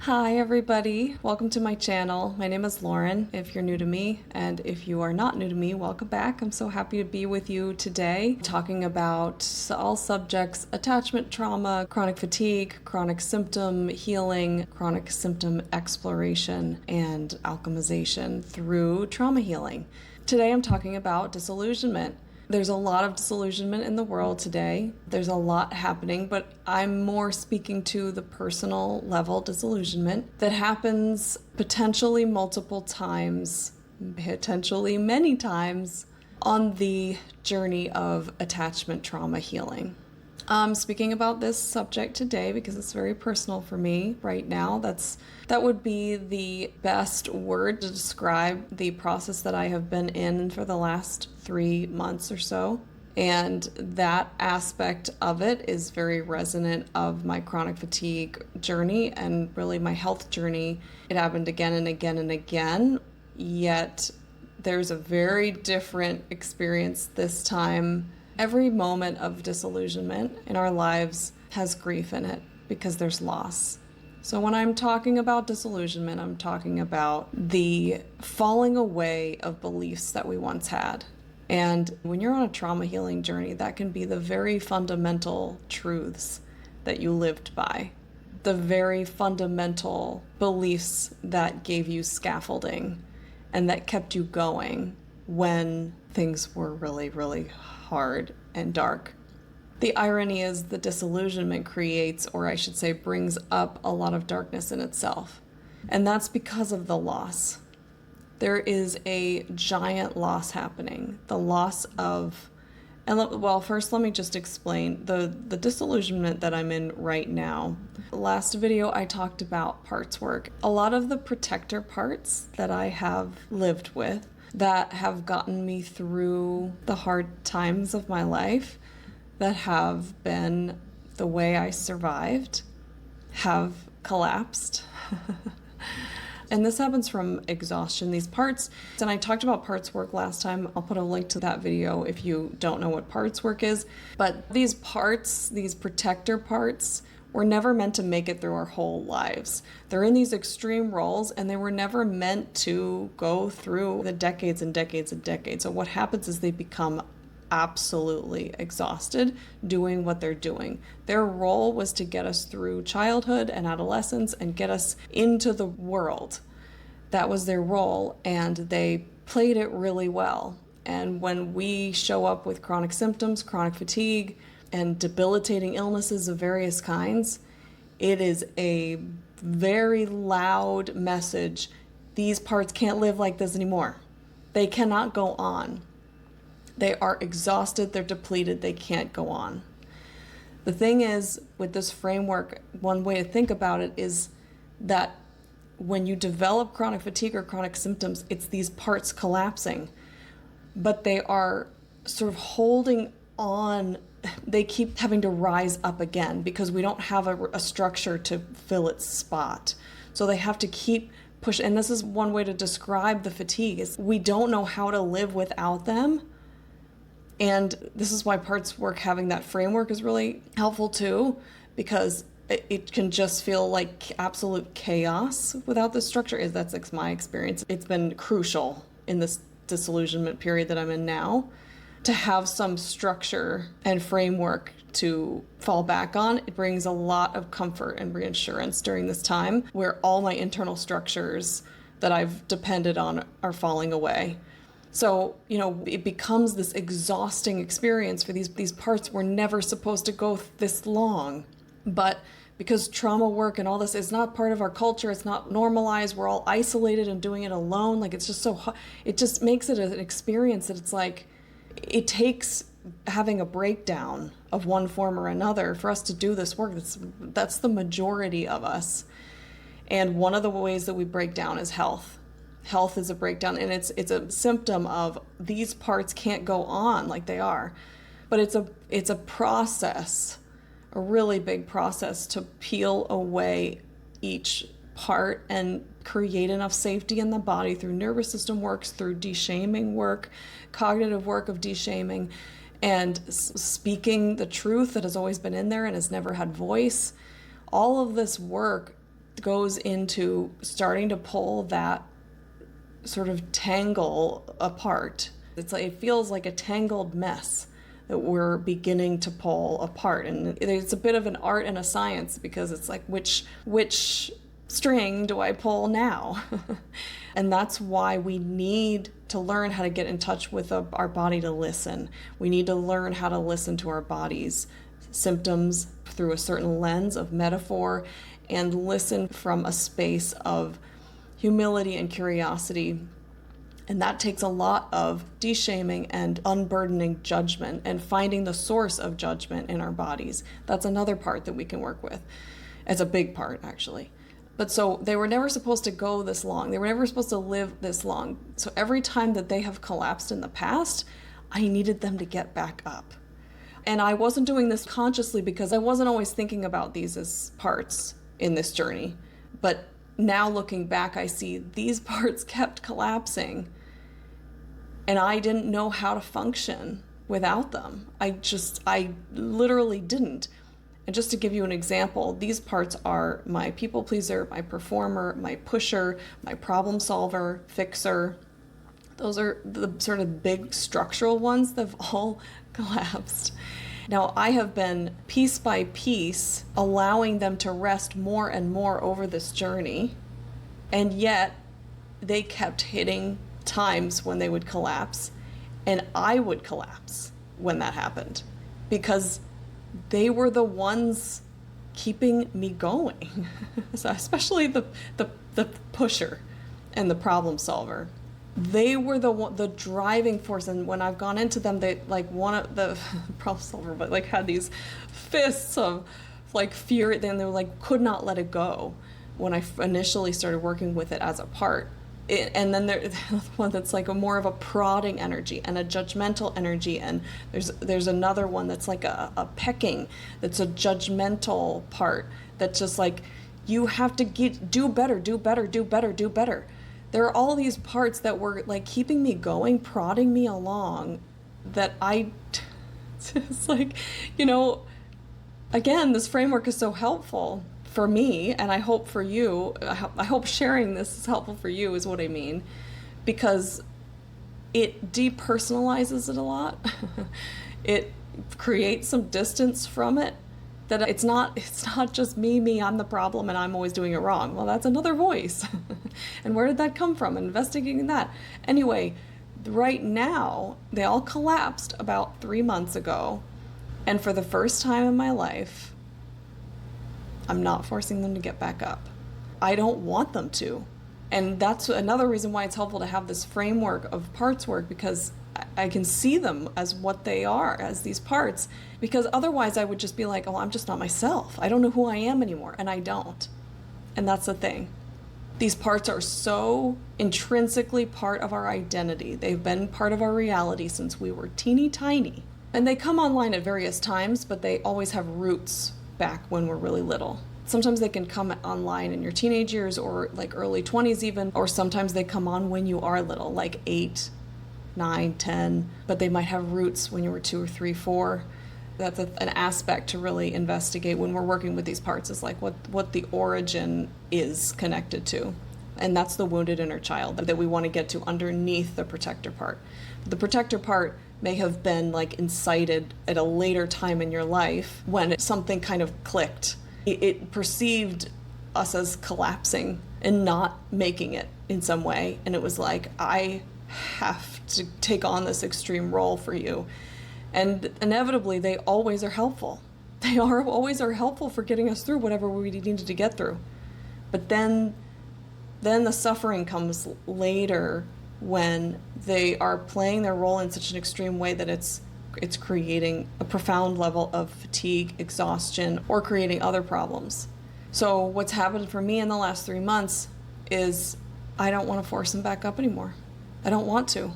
Hi everybody, welcome to my channel. My name is Lauren, if you're new to me, and if you are not new to me, welcome back. I'm so happy to be with you today, talking about all subjects: attachment trauma, chronic fatigue, chronic symptom healing, chronic symptom exploration, and alchemization through trauma healing. Today I'm talking about disillusionment. There's a lot of disillusionment in the world today. There's a lot happening, but I'm more speaking to the personal level disillusionment that happens potentially multiple times, potentially many times, on the journey of attachment trauma healing. I'm speaking about this subject today because it's very personal for me right now. That would be the best word to describe the process that I have been in for the last 3 months or so. And that aspect of it is very resonant of my chronic fatigue journey and really my health journey. It happened again and again and again, yet there's a very different experience this time. Every moment of disillusionment in our lives has grief in it because there's loss. So when I'm talking about disillusionment, I'm talking about the falling away of beliefs that we once had. And when you're on a trauma healing journey, that can be the very fundamental truths that you lived by, the very fundamental beliefs that gave you scaffolding and that kept you going when things were really, really hard and dark. The irony is the disillusionment creates, or I should say, brings up a lot of darkness in itself. And that's because of the loss. There is a giant loss happening. The loss of, first let me just explain the disillusionment that I'm in right now. Last video I talked about parts work. A lot of the protector parts that I have lived with that have gotten me through the hard times of my life, that have been the way I survived, have collapsed. And this happens from exhaustion. These parts, and I talked about parts work last time. I'll put a link to that video if you don't know what parts work is. But these parts, these protector parts, were never meant to make it through our whole lives. They're in these extreme roles and they were never meant to go through the decades and decades and decades. So what happens is they become absolutely exhausted doing what they're doing. Their role was to get us through childhood and adolescence and get us into the world. That was their role, and they played it really well. And when we show up with chronic symptoms, chronic fatigue, and debilitating illnesses of various kinds, it is a very loud message. These parts can't live like this anymore. They cannot go on. They are exhausted, they're depleted, they can't go on. The thing is, with this framework, one way to think about it is that when you develop chronic fatigue or chronic symptoms, it's these parts collapsing, but they are sort of holding on. They keep having to rise up again because we don't have a structure to fill its spot. So they have to keep pushing. And this is one way to describe the fatigue, is we don't know how to live without them. And this is why parts work, having that framework, is really helpful too, because it can just feel like absolute chaos without the structure. That's my experience. It's been crucial in this disillusionment period that I'm in now to have some structure and framework to fall back on. It brings a lot of comfort and reassurance during this time where all my internal structures that I've depended on are falling away. So, it becomes this exhausting experience for these parts. Were never supposed to go this long. But because trauma work and all this is not part of our culture, it's not normalized, we're all isolated and doing it alone. Like, it's just so hard. It just makes it an experience that it's like, it takes having a breakdown of one form or another for us to do this work. That's the majority of us. And one of the ways that we break down is health. Health is a breakdown, and it's a symptom of these parts can't go on like they are. But it's a process, a really big process, to peel away each part and create enough safety in the body through nervous system works, through de-shaming work, cognitive work of de-shaming, and speaking the truth that has always been in there and has never had voice. All of this work goes into starting to pull that sort of tangle apart. It's like, it feels like a tangled mess that we're beginning to pull apart. And it's a bit of an art and a science, because it's like, which string do I pull now? And that's why we need to learn how to get in touch with our body to listen. We need to learn how to listen to our body's symptoms through a certain lens of metaphor, and listen from a space of humility and curiosity. And that takes a lot of de-shaming and unburdening judgment and finding the source of judgment in our bodies. That's another part that we can work with. It's a big part, actually. But so they were never supposed to go this long. They were never supposed to live this long. So every time that they have collapsed in the past, I needed them to get back up. And I wasn't doing this consciously, because I wasn't always thinking about these as parts in this journey. But now looking back, I see these parts kept collapsing, and I didn't know how to function without them. I literally didn't. And just to give you an example, these parts are my people pleaser, my performer, my pusher, my problem solver, fixer. Those are the sort of big structural ones that have all collapsed. Now, I have been piece by piece allowing them to rest more and more over this journey, and yet they kept hitting times when they would collapse, and I would collapse when that happened, because they were the ones keeping me going. So especially the pusher and the problem solver. They were the driving force, and when I've gone into them, they like one of the problem solver, but like had these fists of like fury. Then they were like could not let it go when I initially started working with it as a part. And then there's one that's like more of a prodding energy and a judgmental energy, and there's another one that's like a pecking, that's a judgmental part that's just like you have to do better. There are all these parts that were like keeping me going, prodding me along, that it's like, again, this framework is so helpful for me, and I hope for you. I hope sharing this is helpful for you, is what I mean, because it depersonalizes it a lot. It creates some distance from it, that it's not just me, I'm the problem and I'm always doing it wrong. Well, that's another voice. And where did that come from? Investigating that. Anyway, right now, they all collapsed about 3 months ago. And for the first time in my life, I'm not forcing them to get back up. I don't want them to. And that's another reason why it's helpful to have this framework of parts work, because I can see them as what they are, as these parts, because otherwise I would just be like, oh, I'm just not myself. I don't know who I am anymore, and I don't. And that's the thing. These parts are so intrinsically part of our identity. They've been part of our reality since we were teeny tiny. And they come online at various times, but they always have roots back when we're really little. Sometimes they can come online in your teenage years, or like early 20s even, or sometimes they come on when you are little, like 8, 9, 10, but they might have roots when you were 2 or 3, 4. That's an aspect to really investigate when we're working with these parts, is like what the origin is connected to. And that's the wounded inner child that we want to get to underneath the protector part. The protector part may have been like incited at a later time in your life when something kind of clicked. It perceived us as collapsing and not making it in some way. And it was like, I have to take on this extreme role for you. And inevitably, they always are helpful. They always are helpful for getting us through whatever we needed to get through. But then the suffering comes later, when they are playing their role in such an extreme way that it's creating a profound level of fatigue, exhaustion, or creating other problems. So what's happened for me in the last 3 months is I don't want to force them back up anymore. I don't want to.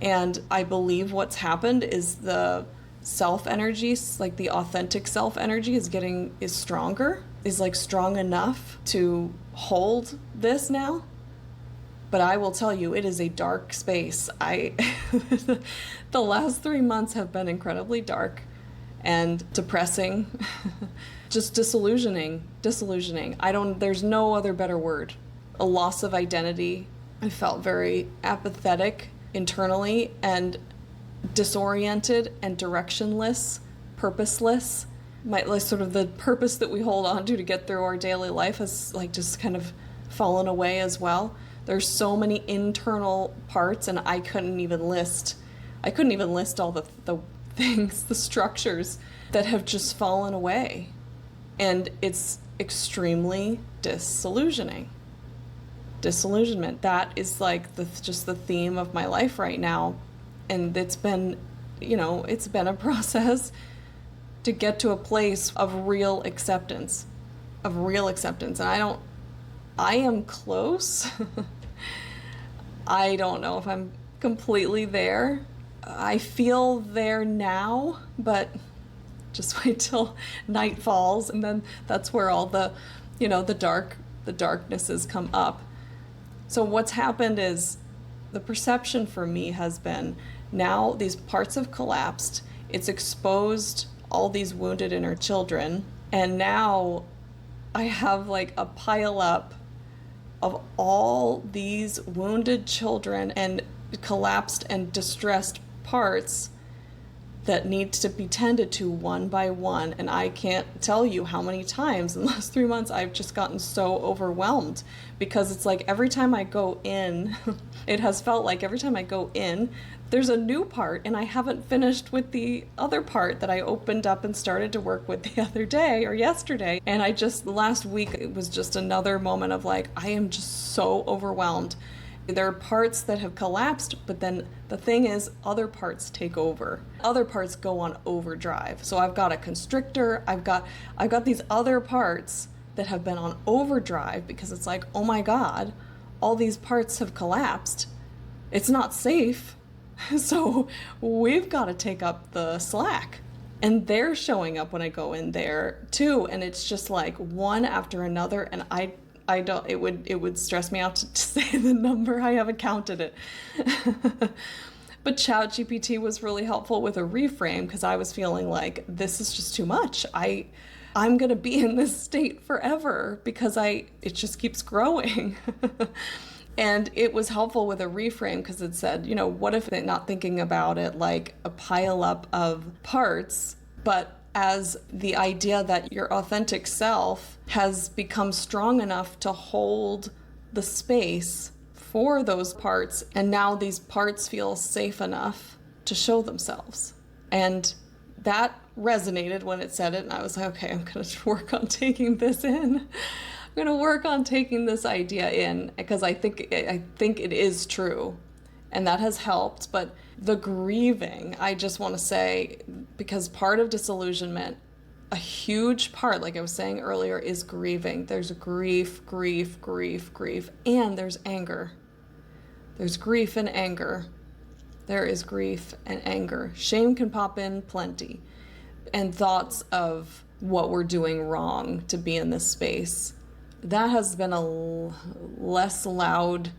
And I believe what's happened is the self energy, like the authentic self energy, is stronger, is like strong enough to hold this now. But I will tell you, it is a dark space. The last 3 months have been incredibly dark, and depressing. Just disillusioning. There's no other better word. A loss of identity. I felt very apathetic internally and disoriented and directionless, purposeless. Like sort of the purpose that we hold on to get through our daily life has like just kind of fallen away as well. There's so many internal parts, and I couldn't even list all the things, the structures that have just fallen away. And it's extremely disillusioning. Disillusionment. That is like just the theme of my life right now. And it's been a process to get to a place of real acceptance. And I am close. I don't know if I'm completely there. I feel there now, but just wait till night falls, and then that's where all the darknesses come up. So what's happened is the perception for me has been now these parts have collapsed. It's exposed all these wounded inner children, and now I have like a pile up of all these wounded children and collapsed and distressed parts that need to be tended to one by one. And I can't tell you how many times in the last 3 months I've just gotten so overwhelmed, because it's like every time I go in, it has felt like every time I go in, there's a new part, and I haven't finished with the other part that I opened up and started to work with the other day or yesterday. And last week, it was just another moment of like, I am just so overwhelmed. There are parts that have collapsed, but then the thing is, other parts take over. Other parts go on overdrive. So I've got a constrictor, I've got these other parts that have been on overdrive, because it's like, oh my God, all these parts have collapsed. It's not safe. So we've got to take up the slack. And they're showing up when I go in there too. And it's just like one after another. And I don't, it would stress me out to say the number. I haven't counted it. But ChatGPT was really helpful with a reframe, because I was feeling like this is just too much. I'm going to be in this state forever because it just keeps growing. And it was helpful with a reframe, because it said, what if they're not thinking about it like a pile up of parts, but as the idea that your authentic self has become strong enough to hold the space for those parts, and now these parts feel safe enough to show themselves. And that resonated when it said it, and I was like, okay, I'm going to work on taking this in. I'm going to work on taking this idea in, because I think it is true, and that has helped. But the grieving, I just want to say, because part of disillusionment, a huge part, like I was saying earlier, is grieving. There's grief, and there's anger. There's grief and anger. There is grief and anger. Shame can pop in plenty, and thoughts of what we're doing wrong to be in this space. That has been a less loud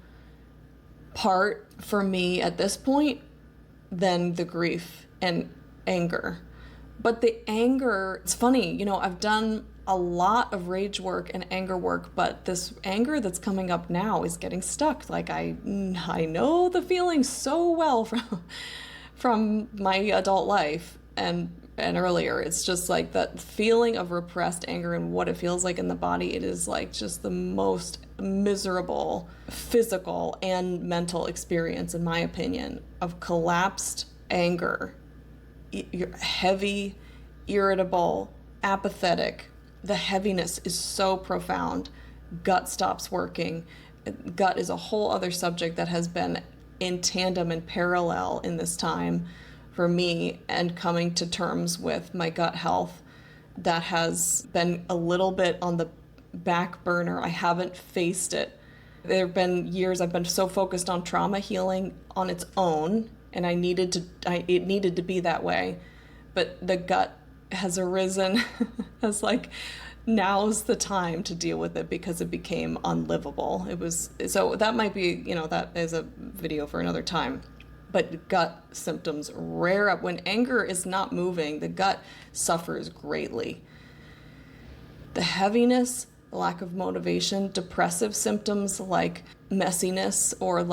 part for me at this point than the grief and anger. But the anger, it's funny, I've done a lot of rage work and anger work, but this anger that's coming up now is getting stuck. Like I know the feeling so well from my adult life and earlier. It's just like that feeling of repressed anger and what it feels like in the body. It is like just the most miserable physical and mental experience, in my opinion, of collapsed anger. You're heavy, irritable, apathetic. The heaviness is so profound. Gut stops working. Gut is a whole other subject that has been in tandem and parallel in this time for me, and coming to terms with my gut health. That has been a little bit on the back burner. I haven't faced it. There have been years I've been so focused on trauma healing on its own, and it needed to be that way. But the gut has arisen as like, now's the time to deal with it, because it became unlivable. So that might be, that is a video for another time. but gut symptoms rear up. When anger is not moving, the gut suffers greatly. The heaviness, the lack of motivation, depressive symptoms like messiness or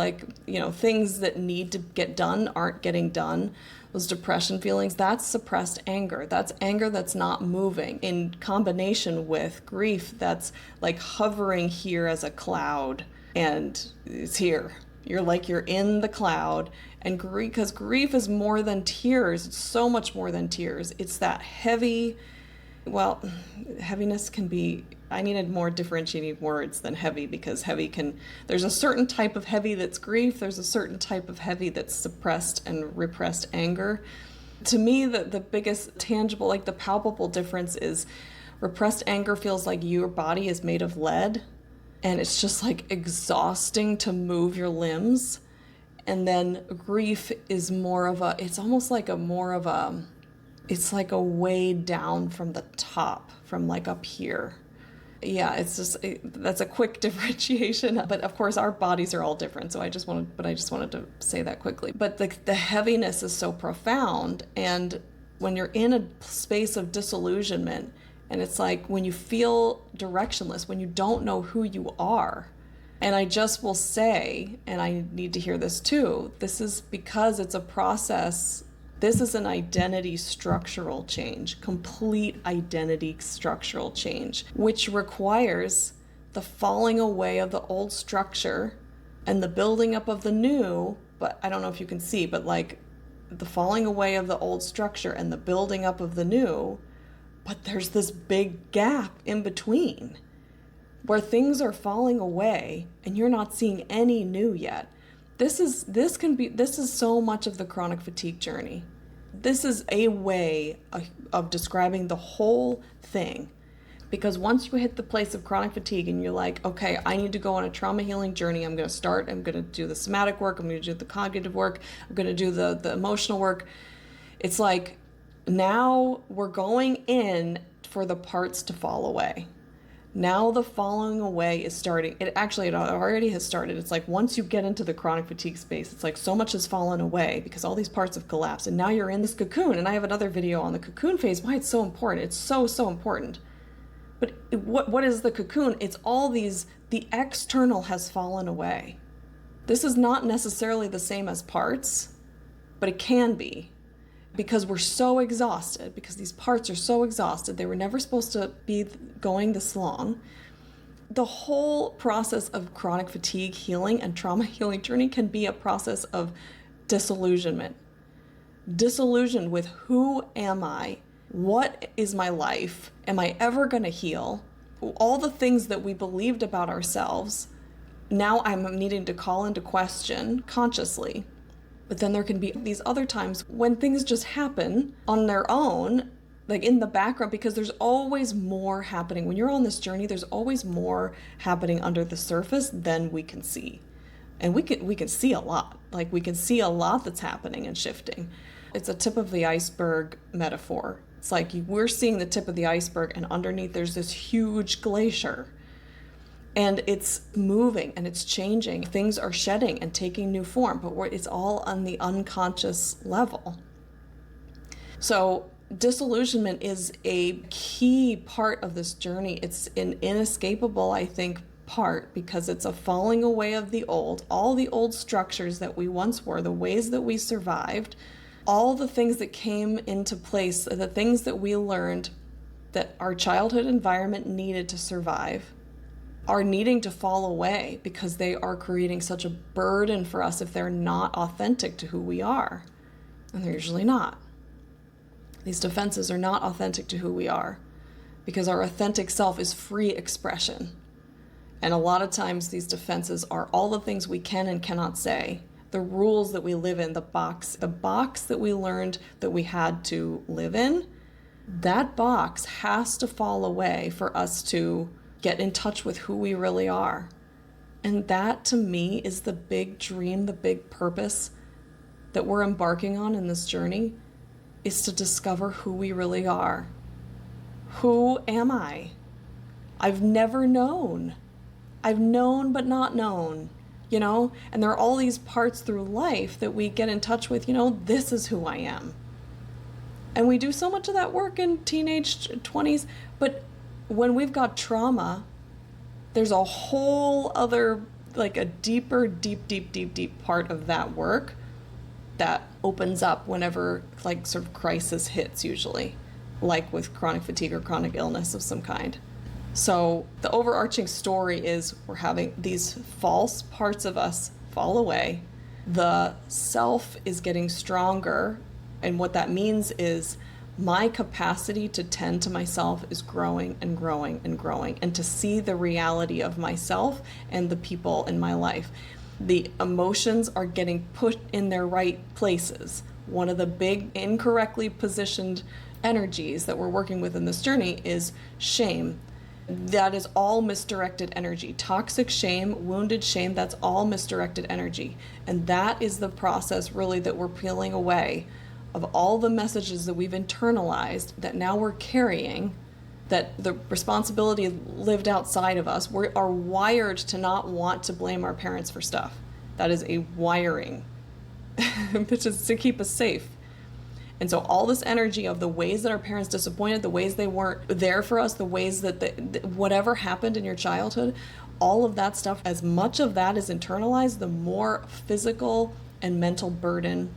things that need to get done aren't getting done. Those depression feelings, that's suppressed anger. That's anger that's not moving in combination with grief that's like hovering here as a cloud and it's here. You're in the cloud, and grief, because grief is more than tears. It's so much more than tears. It's that heavy, heaviness can be, I needed more differentiating words than heavy, because there's a certain type of heavy that's grief, there's a certain type of heavy that's suppressed and repressed anger. To me, the biggest tangible, the palpable difference is repressed anger feels like your body is made of lead, and it's just exhausting to move your limbs. And then grief is it's almost like it's like a weighed down from the top, from up here. Yeah, that's a quick differentiation. But of course, our bodies are all different. So I just wanted to say that quickly. But the heaviness is so profound. And when you're in a space of disillusionment, and it's when you feel directionless, when you don't know who you are. And I just will say, and I need to hear this too, this is because it's a process. This is an identity structural change, complete identity structural change, which requires the falling away of the old structure and the building up of the new. But I don't know if you can see, but the falling away of the old structure and the building up of the new. But there's this big gap in between where things are falling away and you're not seeing any new yet. This is so much of the chronic fatigue journey. This is a way of describing the whole thing. Because once you hit the place of chronic fatigue and you're okay, I need to go on a trauma healing journey. I'm going to do the somatic work. I'm going to do the cognitive work. I'm going to do the emotional work. It's now we're going in for the parts to fall away. Now the falling away is starting. It already has started. It's once you get into the chronic fatigue space, it's so much has fallen away because all these parts have collapsed. And now you're in this cocoon. And I have another video on the cocoon phase, why it's so important. It's so, so important. But what is the cocoon? It's all the external has fallen away. This is not necessarily the same as parts, but it can be. Because we're so exhausted, because these parts are so exhausted, they were never supposed to be going this long. The whole process of chronic fatigue healing and trauma healing journey can be a process of disillusionment. Disillusioned with who am I? What is my life? Am I ever going to heal? All the things that we believed about ourselves, now I'm needing to call into question consciously. But then there can be these other times when things just happen on their own, in the background, because there's always more happening. When you're on this journey, there's always more happening under the surface than we can see. And we can see a lot. We can see a lot that's happening and shifting. It's a tip of the iceberg metaphor. It's we're seeing the tip of the iceberg, and underneath there's this huge glacier. And it's moving and it's changing. Things are shedding and taking new form, but it's all on the unconscious level. So disillusionment is a key part of this journey. It's an inescapable, I think, part, because it's a falling away of the old, all the old structures that we once were, the ways that we survived, all the things that came into place, the things that we learned that our childhood environment needed to survive, are needing to fall away because they are creating such a burden for us if they're not authentic to who we are. And they're usually not. These defenses are not authentic to who we are because our authentic self is free expression. And a lot of times these defenses are all the things we can and cannot say, the rules that we live in, the box that we learned that we had to live in. That box has to fall away for us to get in touch with who we really are. And that, to me, is the big dream, the big purpose that we're embarking on in this journey, is to discover who we really are. Who am I? I've never known. I've known but not known. And there are all these parts through life that we get in touch with, this is who I am. And we do so much of that work in teenage 20s, but when we've got trauma, there's a whole other, like a deeper, deep part of that work that opens up whenever like sort of crisis hits, usually, like with chronic fatigue or chronic illness of some kind. So the overarching story is we're having these false parts of us fall away. The self is getting stronger. And what that means is my capacity to tend to myself is growing and growing and growing, and to see the reality of myself and the people in my life. The emotions are getting put in their right places. One of the big incorrectly positioned energies that we're working with in this journey is shame. That is all misdirected energy. Toxic shame, wounded shame, that's all misdirected energy. And that is the process really that we're peeling away of all the messages that we've internalized that now we're carrying, that the responsibility lived outside of us. We are wired to not want to blame our parents for stuff. That is a wiring, which is to keep us safe. And so all this energy of the ways that our parents disappointed, the ways they weren't there for us, the ways that whatever happened in your childhood, all of that stuff, as much of that is internalized, the more physical and mental burden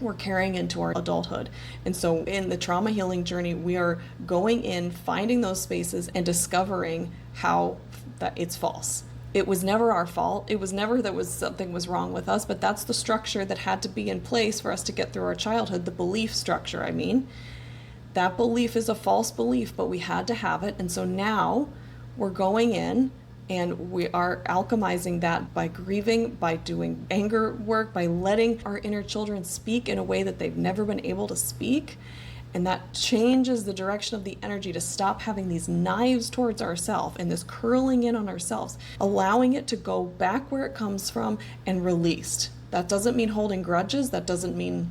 we're carrying into our adulthood. And so in the trauma healing journey, we are going in, finding those spaces and discovering how that it's false. It was never our fault. It was never that something was wrong with us, but that's the structure that had to be in place for us to get through our childhood, the belief structure, I mean. That belief is a false belief, but we had to have it. And so now we're going in and we are alchemizing that by grieving, by doing anger work, by letting our inner children speak in a way that they've never been able to speak. And that changes the direction of the energy to stop having these knives towards ourselves and this curling in on ourselves, allowing it to go back where it comes from and released. That doesn't mean holding grudges. That doesn't mean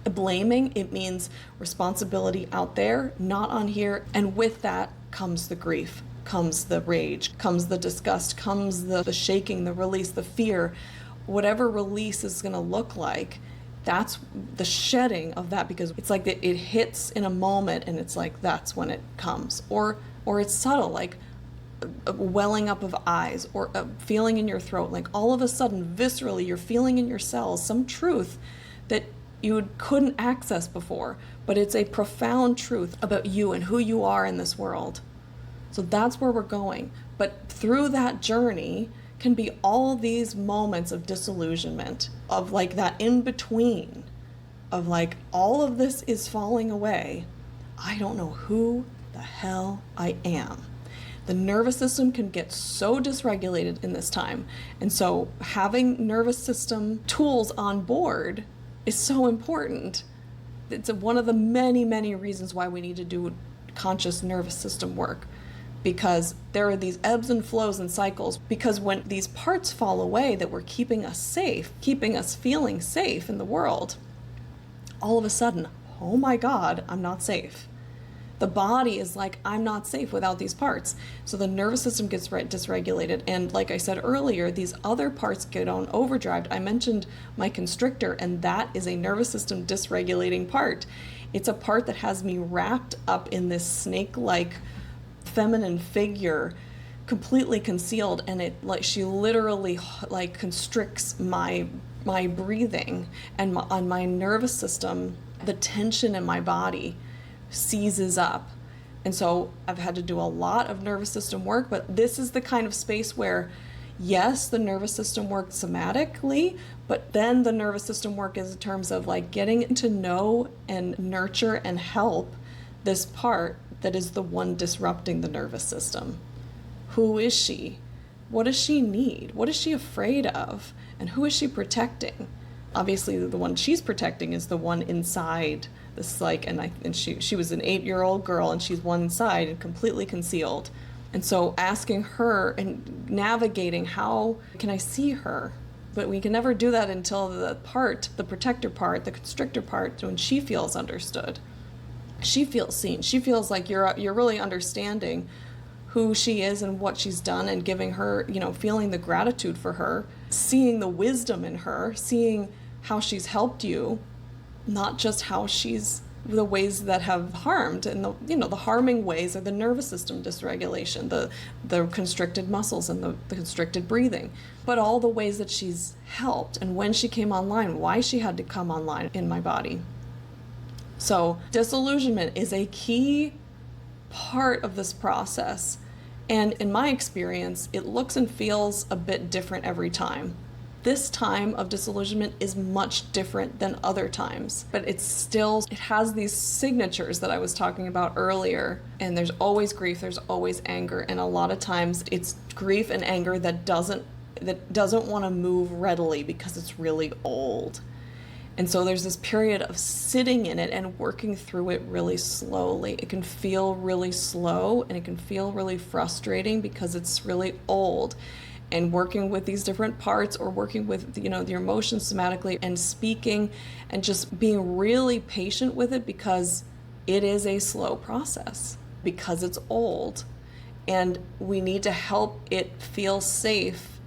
blaming. It means responsibility out there, not on here. And with that comes the grief, comes the rage, comes the disgust, comes the shaking, the release, the fear. Whatever release is going to look like, that's the shedding of that, because it's like it hits in a moment and it's like that's when it comes. Or it's subtle, like a welling up of eyes or a feeling in your throat. Like all of a sudden, viscerally, you're feeling in your cells some truth that you couldn't access before, but it's a profound truth about you and who you are in this world. So that's where we're going. But through that journey can be all these moments of disillusionment, of like that in between, of like all of this is falling away. I don't know who the hell I am. The nervous system can get so dysregulated in this time. And so having nervous system tools on board is so important. It's one of the many, many reasons why we need to do conscious nervous system work. Because there are these ebbs and flows and cycles. Because when these parts fall away that were keeping us safe, keeping us feeling safe in the world, all of a sudden, oh my God, I'm not safe. The body is like, I'm not safe without these parts. So the nervous system gets dysregulated. And like I said earlier, these other parts get on overdrive. I mentioned my constrictor, and that is a nervous system dysregulating part. It's a part that has me wrapped up in this snake-like feminine figure, completely concealed, and it like she literally like constricts my breathing, and on my nervous system, the tension in my body seizes up. And so I've had to do a lot of nervous system work, but this is the kind of space where yes, the nervous system works somatically, but then the nervous system work is in terms of like getting to know and nurture and help this part that is the one disrupting the nervous system. Who is she? What does she need? What is she afraid of? And who is she protecting? Obviously, the one she's protecting is the one inside this, like, and she was an 8-year-old girl, and she's one inside and completely concealed. And so asking her and navigating, how can I see her? But we can never do that until the protector part, the constrictor part, when she feels understood. She feels seen. She feels like you're really understanding who she is and what she's done, and giving her, feeling the gratitude for her, seeing the wisdom in her, seeing how she's helped you, not just how she's the ways that have harmed. And the harming ways are the nervous system dysregulation, the constricted muscles and the constricted breathing, but all the ways that she's helped, and when she came online, why she had to come online in my body. So disillusionment is a key part of this process. And in my experience, it looks and feels a bit different every time. This time of disillusionment is much different than other times, but it has these signatures that I was talking about earlier. And there's always grief, there's always anger. And a lot of times it's grief and anger that doesn't want to move readily because it's really old. And so there's this period of sitting in it and working through it really slowly. It can feel really slow, and it can feel really frustrating because it's really old. And working with these different parts, or working with, your emotions somatically, and speaking, and just being really patient with it, because it is a slow process, because it's old. And we need to help it feel safe.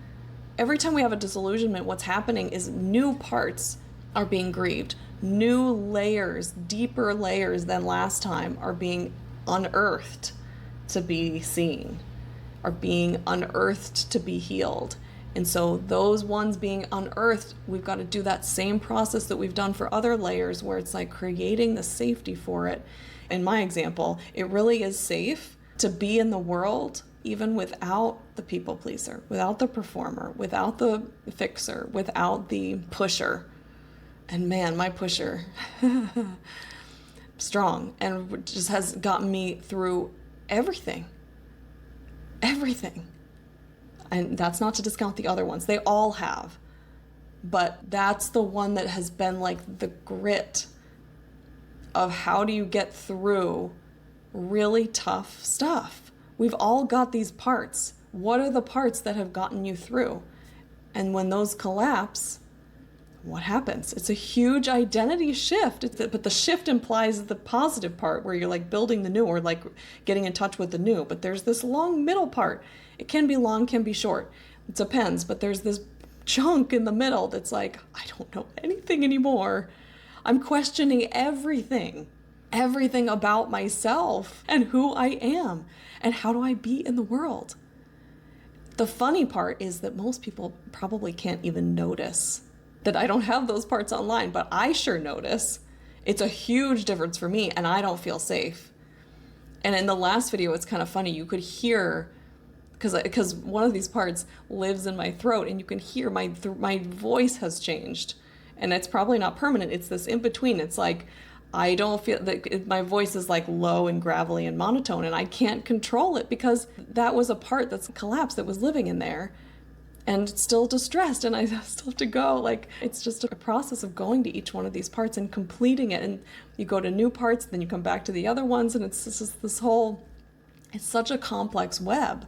Every time we have a disillusionment, what's happening is new parts are being grieved. New layers, deeper layers than last time, are being unearthed to be seen, are being unearthed to be healed. And so those ones being unearthed, we've got to do that same process that we've done for other layers, where it's like creating the safety for it. In my example, it really is safe to be in the world even without the people pleaser, without the performer, without the fixer, without the pusher. And man, my pusher, strong, and just has gotten me through everything. And that's not to discount the other ones. They all have. But that's the one that has been like the grit of how do you get through really tough stuff. We've all got these parts. What are the parts that have gotten you through? And when those collapse, what happens? It's a huge identity shift. But the shift implies the positive part, where you're like building the new, or like getting in touch with the new. But there's this long middle part. It can be long, can be short. It depends. But there's this chunk in the middle that's like, I don't know anything anymore. I'm questioning everything about myself and who I am and how do I be in the world. The funny part is that most people probably can't even notice that I don't have those parts online, but I sure notice. It's a huge difference for me, and I don't feel safe. And in the last video, it's kind of funny. You could hear, because one of these parts lives in my throat, and you can hear my voice has changed. And it's probably not permanent. It's this in between. It's like, I don't feel that my voice is like low and gravelly and monotone, and I can't control it because that was a part that's collapsed, that was living in there. And still distressed, and I still have to go. Like, it's just a process of going to each one of these parts and completing it. And you go to new parts, then you come back to the other ones, and it's just this whole, it's such a complex web,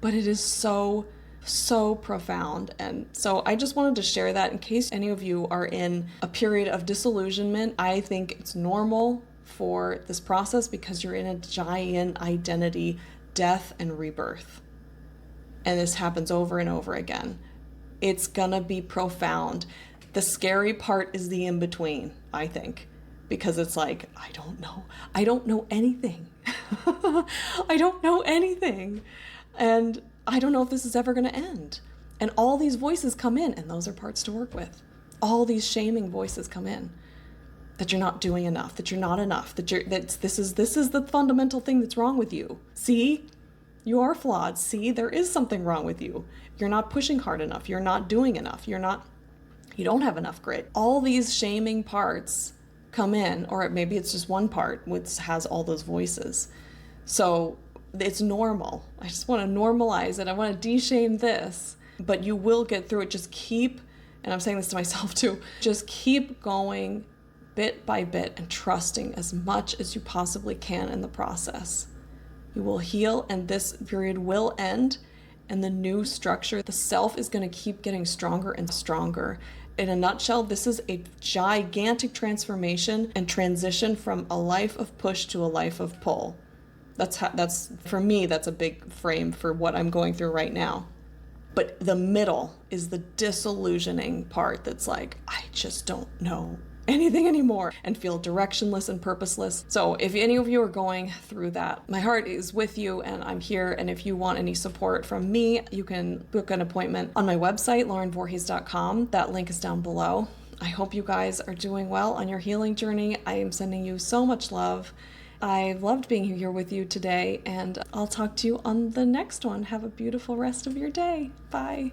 but it is so, so profound. And so I just wanted to share that in case any of you are in a period of disillusionment. I think it's normal for this process because you're in a giant identity death and rebirth. And this happens over and over again. It's gonna be profound. The scary part is the in-between, I think, because it's like, I don't know anything. I don't know anything. And I don't know if this is ever gonna end. And all these voices come in, and those are parts to work with. All these shaming voices come in. That you're not doing enough, that you're not enough, this is the fundamental thing that's wrong with you. See? You are flawed. See, there is something wrong with you. You're not pushing hard enough. You're not doing enough. You don't have enough grit. All these shaming parts come in, or maybe it's just one part which has all those voices. So it's normal. I just want to normalize it. I want to de-shame this, but you will get through it. Just keep, and I'm saying this to myself too, just keep going bit by bit and trusting as much as you possibly can in the process. You will heal, and this period will end, and the new structure, the self, is going to keep getting stronger and stronger. In a nutshell, this is a gigantic transformation and transition from a life of push to a life of pull. That's for me, that's a big frame for what I'm going through right now. But the middle is the disillusioning part that's like, I just don't know anything anymore and feel directionless and purposeless. So if any of you are going through that, my heart is with you and I'm here. And if you want any support from me, you can book an appointment on my website, laurenvorhees.com. That link is down below. I hope you guys are doing well on your healing journey. I am sending you so much love. I've loved being here with you today, and I'll talk to you on the next one. Have a beautiful rest of your day. Bye.